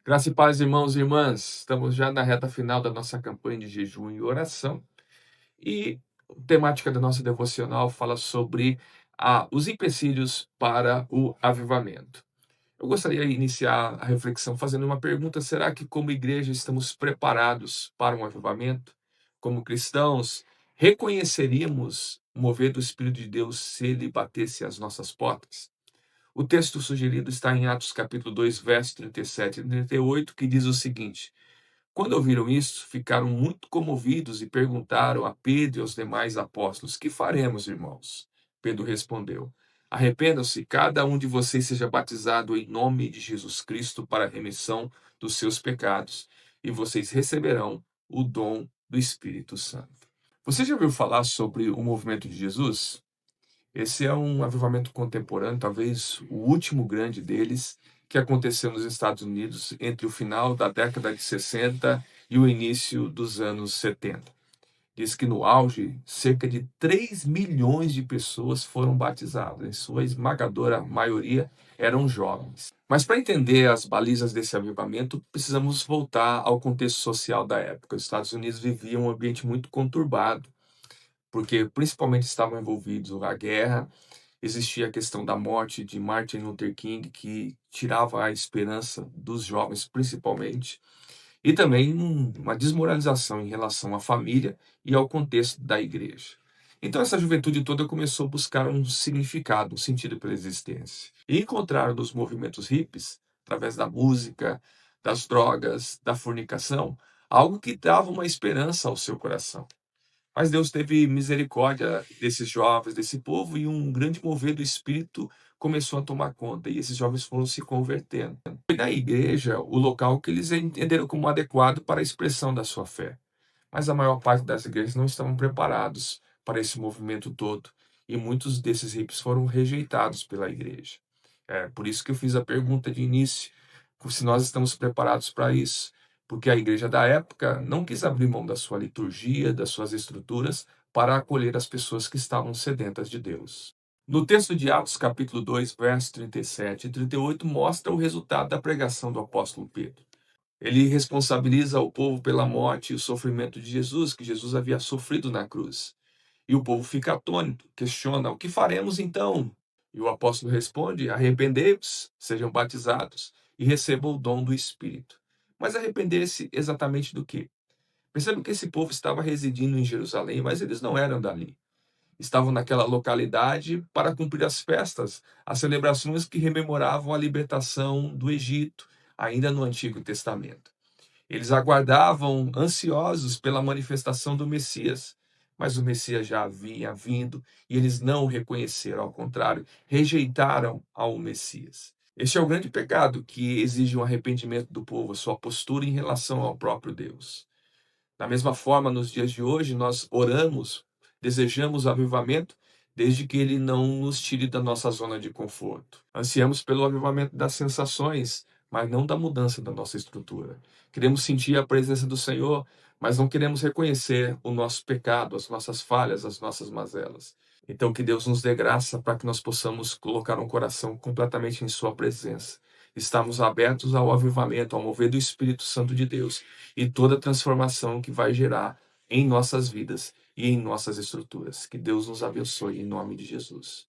Graça e paz, irmãos e irmãs. Estamos já na reta final da nossa campanha de jejum e oração. E a temática da nossa devocional fala sobre os empecilhos para o avivamento. Eu gostaria de iniciar a reflexão fazendo uma pergunta: será que, como igreja, estamos preparados para um avivamento? Como cristãos, reconheceríamos o mover do Espírito de Deus se ele batesse às nossas portas? O texto sugerido está em Atos capítulo 2, versos 37 e 38, que diz o seguinte: Quando ouviram isso, ficaram muito comovidos e perguntaram a Pedro e aos demais apóstolos: Que faremos, irmãos? Pedro respondeu: Arrependam-se, cada um de vocês seja batizado em nome de Jesus Cristo para a remissão dos seus pecados, e vocês receberão o dom do Espírito Santo. Você já ouviu falar sobre o movimento de Jesus? Esse é um avivamento contemporâneo, talvez o último grande deles, que aconteceu nos Estados Unidos entre o final da década de 60 e o início dos anos 70. Diz que no auge, cerca de 3 milhões de pessoas foram batizadas, em sua esmagadora maioria eram jovens. Mas para entender as balizas desse avivamento, precisamos voltar ao contexto social da época. Os Estados Unidos viviam um ambiente muito conturbado, porque principalmente estavam envolvidos a guerra. Existia a questão da morte de Martin Luther King, que tirava a esperança dos jovens, principalmente, e também uma desmoralização em relação à família e ao contexto da igreja. Então, essa juventude toda começou a buscar um significado, um sentido pela existência. E encontraram nos movimentos hippies, através da música, das drogas, da fornicação, algo que dava uma esperança ao seu coração. Mas Deus teve misericórdia desses jovens, desse povo, e um grande mover do Espírito começou a tomar conta, e esses jovens foram se convertendo. Foi na igreja o local que eles entenderam como adequado para a expressão da sua fé. Mas a maior parte das igrejas não estavam preparados para esse movimento todo, e muitos desses hippies foram rejeitados pela igreja. É por isso que eu fiz a pergunta de início, se nós estamos preparados para isso. Porque a igreja da época não quis abrir mão da sua liturgia, das suas estruturas, para acolher as pessoas que estavam sedentas de Deus. No texto de Atos, capítulo 2, versos 37 e 38, mostra o resultado da pregação do apóstolo Pedro. Ele responsabiliza o povo pela morte e o sofrimento de Jesus, que Jesus havia sofrido na cruz. E o povo fica atônito, questiona: o que faremos então? E o apóstolo responde: arrependei-vos, sejam batizados e recebam o dom do Espírito. Mas arrepender-se exatamente do quê? Percebam que esse povo estava residindo em Jerusalém, mas eles não eram dali. Estavam naquela localidade para cumprir as festas, as celebrações que rememoravam a libertação do Egito, ainda no Antigo Testamento. Eles aguardavam ansiosos pela manifestação do Messias, mas o Messias já havia vindo e eles não o reconheceram, ao contrário, rejeitaram ao Messias. Este é o grande pecado que exige um arrependimento do povo, a sua postura em relação ao próprio Deus. Da mesma forma, nos dias de hoje, nós oramos, desejamos o avivamento, desde que ele não nos tire da nossa zona de conforto. Ansiamos pelo avivamento das sensações, mas não da mudança da nossa estrutura. Queremos sentir a presença do Senhor, mas não queremos reconhecer o nosso pecado, as nossas falhas, as nossas mazelas. Então, que Deus nos dê graça para que nós possamos colocar um coração completamente em sua presença. Estamos abertos ao avivamento, ao mover do Espírito Santo de Deus e toda a transformação que vai gerar em nossas vidas e em nossas estruturas. Que Deus nos abençoe em nome de Jesus.